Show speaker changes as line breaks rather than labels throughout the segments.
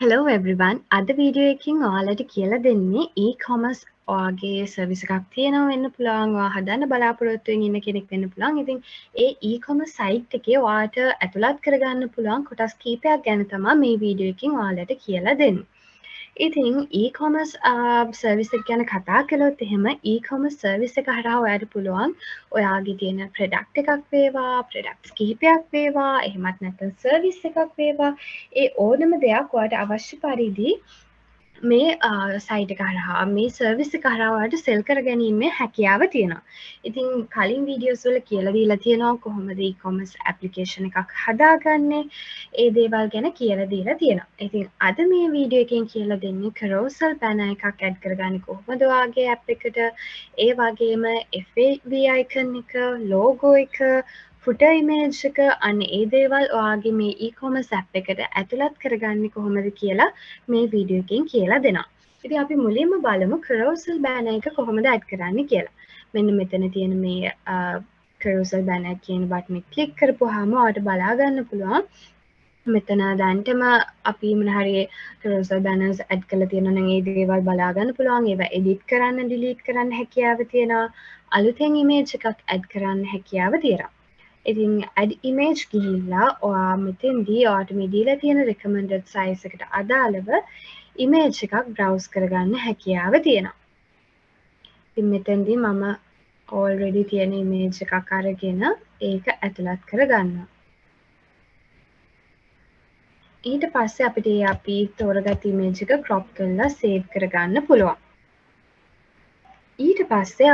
Hello everyone. අද video එකකින් ඔයාලට කියලා දෙන්නේ e-commerce ඔයාගේ සර්විස් එකක් තියෙනවා වෙන්න පුළුවන්. ඔයා හදන්න බලාපොරොත්තු වෙන ඉන්න කෙනෙක් වෙන්න පුළුවන්. ඉතින් ඒ e-commerce site එකේ ඔයාට ඇතුළත් කරගන්න පුළුවන් කොටස් කීපයක් ගැන තමයි මේ වීඩියෝ එකකින් ඔයාලට කියලා දෙන්නේ. ඉතින් e-commerce සර්විස් එක ගැන කතා කළොත් එහෙම e-commerce සර්විස් එක හරහා ඔයාට පුළුවන් ඔයාගේ තියෙන ප්‍රොඩක්ට් එකක් වේවා, ප්‍රොඩක්ට්ස් කිහිපයක් වේවා, එහෙමත් නැත්නම් සර්විස් එකක් වේවා, ඒ ඕනම දෙයක් ඔයාට අවශ්‍ය පරිදි මේ සයිට් එක හරහා මේ සර්විස් එක හරහා ඔයාලට සෙල් කරගැනීමේ හැකියාව තියෙනවා. ඉතින් කලින් වීඩියෝස් වල කියලා දීලා තියෙනවා කොහොමද e-commerce application එකක් හදාගන්නේ, ඒ දේවල් ගැන කියලා දීලා තියෙනවා. ඉතින් අද මේ වීඩියෝ එකෙන් කියලා දෙන්නේ carousel banner එකක් add කරගන්නේ කොහොමද ඔයාගේ app එකට, ඒ වගේම favicon එක, logo එක, footer image එක, අන්න ඒ දේවල් ඔයාගේ මේ e-commerce app එකට ඇතුළත් කරගන්නේ කොහොමද කියලා මේ වීඩියෝ එකෙන් කියලා දෙනවා. ඉතින් අපි මුලින්ම බලමු carousel banner එක කොහොමද add කරන්නේ කියලා. මෙන්න මෙතන තියෙන මේ carousel banner කියන බටන් එක ක්ලික් කරපුවාම ඔයාලට බලා ගන්න පුළුවන්. මෙතන දැන්ටම අපි මොන හරි carousel banners add කරලා තියෙනවා නම් ඒ දේවල් බලා ගන්න පුළුවන්. ඒවා edit කරන්න, delete කරන්න හැකියාව තියෙනවා. අලුතෙන් image එකක් add කරන්න හැකියාව තියෙනවා. ඉතින් add image ගිහිල්ලා ඔයා මෙතෙන්දී ඔයාට මේ දීලා තියෙන recommended size එකට අදාළව image එකක් browse කරගන්න හැකියාව තියෙනවා. ඉතින් මෙතෙන්දී මම already තියෙන image එකක් අරගෙන ඒක ඇතුළත් කරගන්නවා. ඊට පස්සේ අපිට අපි තෝරගත් image එක crop කරලා save කරගන්න පුළුවන්. ඊට පස්සේ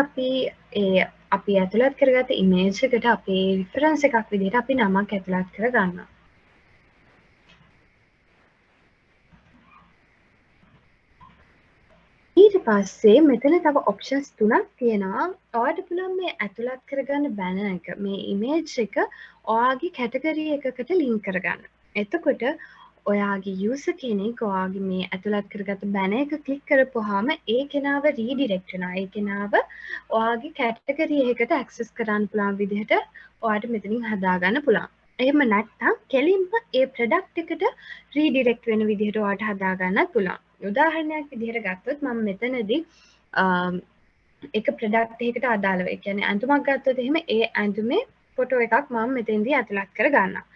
අපි ඇතුළත් කරගත්ත image එකට අපේ reference එකක් විදිහට අපි නමක් ඇතුළත් කරගන්නවා. ඊට පස්සේ මෙතන තව options තුනක් තියෙනවා. ඔයාලට පුළුවන් මේ ඇතුළත් කරගන්න banner එක, මේ image එක ඔයාගේ category එකකට link කරගන්න. එතකොට ඔයාගේ user කෙනෙක් ඔයාගේ මේ ඇතුළත් කරගත්ත banner එක click කරපුවාම ඒ කෙනාව redirect වෙනවා. ඒ කෙනාව ඔයාගේ category එකකට access කරන්න පුළුවන් විදිහට ඔයාට මෙතනින් හදාගන්න පුළුවන්. එහෙම නැත්නම් කෙලින්ම ඒ product එකට redirect වෙන විදිහට ඔයාට හදාගන්නත් පුළුවන්. උදාහරණයක් විදිහට ගත්තොත් මම මෙතනදී එක product එකකට අදාළව, ඒ කියන්නේ ඇඳුමක් ගත්තොත් එහෙම ඒ ඇඳුමේ ෆොටෝ එකක් මම මෙතෙන්දී ඇතුළත් කර ගන්නවා.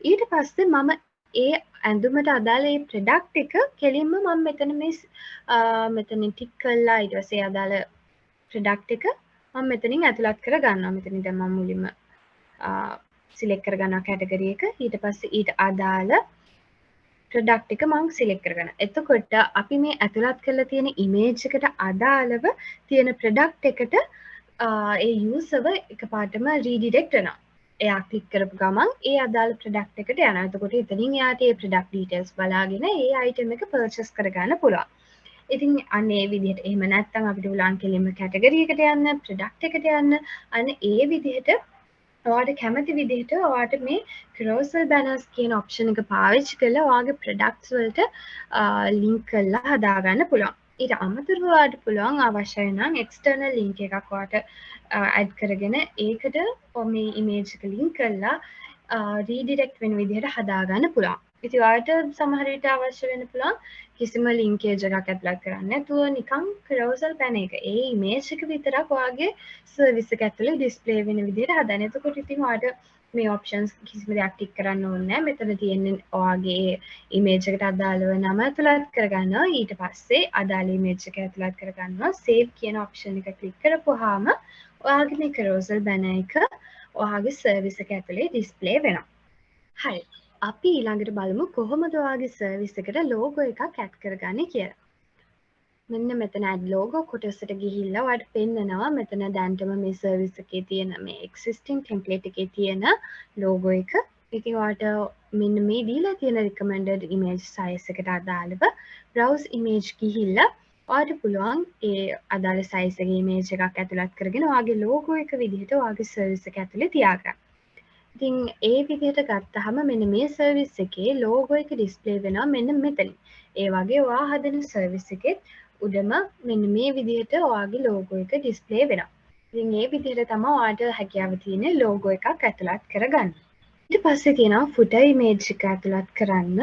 ඊට පස්සේ මම ඒ ඇඳුමට අදාළ ඒ ප්‍රොඩක්ට් එක කෙලින්ම මම මෙතන ටික් කරලා ඊට පස්සේ අදාළ ප්‍රොඩක්ට් එක මම මෙතනින් ඇතුළත් කර ගන්නවා. මෙතනින් දැන් මම මුලින්ම සිලෙක්ට් කර ගන්නවා කැටගරි එක. ඊට පස්සේ ඊට අදාළ ප්‍රොඩක්ට් එක මම සිලෙක්ට් කරගන්නවා. එතකොට අපි මේ ඇතුළත් කරලා තියෙන ඉමේජ් එකට අදාළව තියෙන ප්‍රොඩක්ට් එකට ඒ යූසර්ව එකපාරටම රීඩිරෙක්ට් වෙනවා. එයා ක්ලික් කරපු ගමන් ඒ අදාළ ප්‍රොඩක්ට් එකට යනවා. එතකොට එතනින් එයාට ඒ ප්‍රොඩක්ට් ඩීටේල්ස් බලාගෙන ඒ අයිටම් එක පර්චේස් කරගන්න පුළුවන්. ඉතින් අන්න ඒ විදිහට එහෙම නැත්නම් අපිට පුළුවන් කෙලින්ම කැටගරි එකට යන්න, ප්‍රොඩක්ට් එකට යන්න. අන්න ඒ විදිහට ඔයාට කැමති විදිහට ඔයාට මේ carousel banners කියන option එක පාවිච්චි කරලා ඔයාගේ products වලට link කරලා හදාගන්න පුළුවන්. ඊට අමතරව ඔයාට පුළුවන් අවශ්‍ය නම් external link එකක් ඔයාට add කරගෙන ඒකට මේ image එක link කරලා redirect වෙන විදිහට හදාගන්න පුළුවන්. ඉතින් ඔයාලට සමහර විට අවශ්‍ය වෙන්න පුළුවන් කිසිම linkage එකක් ඇතුළත් කරන්න නැතුව නිකන් carousel banner එක ඒ image එක විතරක් ඔයාගේ service එක ඇතුලේ display වෙන විදිහට හදන්න. එතකොට ඉතින් ඔයාලට මේ options කිසිම දෙයක් ටික් කරන්න ඕනේ නැහැ. මෙතන තියෙන්නේ ඔයාගේ image එකට අදාළව නම ඇතුළත් කරගන්නවා. ඊට පස්සේ අදාළ image එක ඇතුළත් කරගන්නවා. save කියන option එක click කරපුවාම ඔයාගේ මේ carousel banner එක ඔයාගේ service එක ඇතුලේ display වෙනවා. හරි. අපි ඊළඟට බලමු කොහොමද ඔයාගේ සර්විස් එකට ලෝගෝ එකක් ඇඩ් කරගන්නේ කියලා. මෙන්න මෙතන add logo කොටසට ගිහිල්ලා ඔයාලට පෙන්නනවා මෙතන දැන්ටම මේ සර්විස් එකේ තියෙන මේ existing template එකේ තියෙන ලෝගෝ එක. ඉතින් ඔයාලට මෙන්න මේ දීලා තියෙන recommended image size එකට අදාළව browse image ගිහිල්ලා ඔයාලට පුළුවන් ඒ අදාළ size එකේ image එකක් ඇතුළත් කරගෙන ඔයාගේ ලෝගෝ එක විදිහට ඔයාගේ සර්විස් එක ඇතුලේ තියාගන්න. ඉතින් ඒ විදිහට ගත්තාම මෙන්න මේ සර්විස් එකේ ලෝගෝ එක ඩිස්ප්ලේ වෙනවා මෙන්න මෙතන. ඒ වගේ ඔයා හදන සර්විස් එකේ උඩම මෙන්න මේ විදිහට ඔයාගේ ලෝගෝ එක ඩිස්ප්ලේ වෙනවා. ඉතින් මේ විදිහට තමයි ඔයාට හැකියාව තියෙන්නේ ලෝගෝ එකක් ඇතුළත් කරගන්න. ඊට පස්සේ තියෙනවා footer image එක ඇතුළත් කරන්න.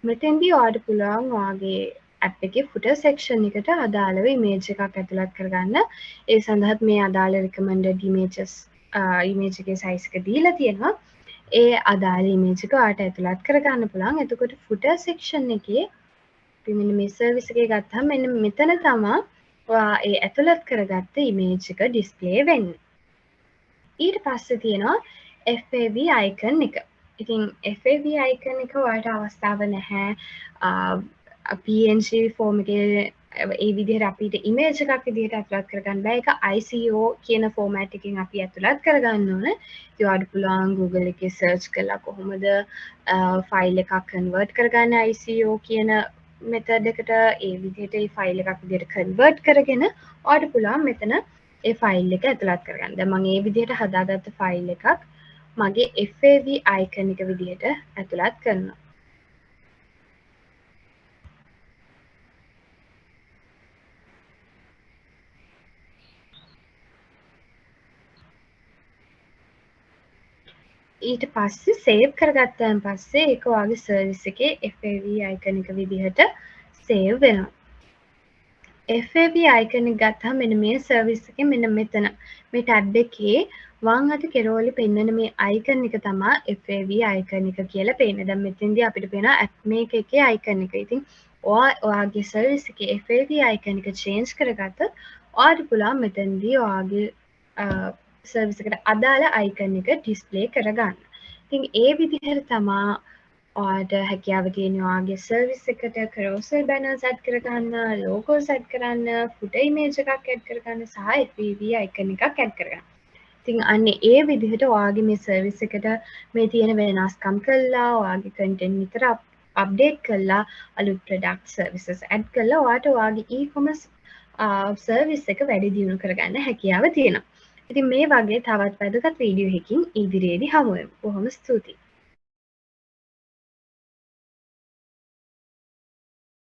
මෙතෙන්දී ඔයාලට පුළුවන් ඔයාගේ ඇප් එකේ footer section එකට අදාළව image එකක් ඇතුළත් කරගන්න. ඒ සඳහාත් මේ අදාළ recommended images image එකේ size එක දීලා තියෙනවා. ඒ අදාළ image එක ඔයාලට ඇතුළත් කරගන්න පුළුවන්. එතකොට footer section එකේ අපි මෙන්න මේ service එකේ ගත්තාම මෙන්න මෙතන තමයි ඔයා ඒ ඇතුළත් කරගත්ත image එක display වෙන්නේ. ඊට පස්සේ තියෙනවා FAV icon එක. ඉතින් FAV icon එක ඔයාලට අවස්ථාව නැහැ PNG form එකේ ඒ විදිහට අපිට image එකක් විදිහට ඇතුළත් කරගන්න බෑ. ඒක ICO කියන format එකකින් අපි ඇතුළත් කරගන්න ඕන. ඉතින් ඔයාලට පුළුවන් Google එකේ search කරලා කොහොමද file එකක් convert කරගන්න ICO කියන method එකට ඒ විදිහට ඒ file එකක් විදිහට convert කරගෙන ඔයාලට පුළුවන් මෙතන ඒ ෆයිල් එක ඇතුළත් කරගන්න. දැන් මම මේ විදිහට හදාගත්ත ෆයිල් එකක් මගේ FAV icon එක විදිහට ඇතුළත් කරනවා. ඊට පස්සේ save කරගත්තාන් පස්සේ ඒක ඔයාගේ service එකේ FAV icon එක විදිහට save වෙනවා. FAV icon එක ගත්තාම මෙන්න මේ service එකේ මෙන්න මෙතන මේ tab එකේ වම් අත කෙරෝලේ පෙන්වන මේ icon එක තමයි FAV icon එක කියලා පේන්නේ. දැන් මෙතෙන්දී අපිට පේනවා Appmaker එකේ icon එක. ඉතින් ඔයාගේ service එකේ FAV icon එක change කරගත්තොත් ඔයාලට පුළුවන් මෙතෙන්දී ඔයාගේ service එකට අදාළ icon එක display කරගන්න. ඉතින් ඒ විදිහට තමයි ඔයාලට හැකියාව තියෙන ඔයාගේ service එකට carousel banners add කරගන්න, logos add කරන්න, footer image එකක් add කරගන්න සහ FAV icon එකක් add කරගන්න. ඉතින් අන්න ඒ විදිහට ඔයාගේ මේ service එකට මේ තියෙන වෙනස්කම් කළා, ඔයාගේ content විතර update කළා, අලුත් product services add කළා ඔයාලට ඔයාගේ e-commerce service එක වැඩි දියුණු කරගන්න හැකියාව තියෙනවා. ඉතින් මේ වගේ තවත් වැදගත් වීඩියෝ එකකින් ඉදිරියේදී හමු වෙමු. බොහොම ස්තුතියි.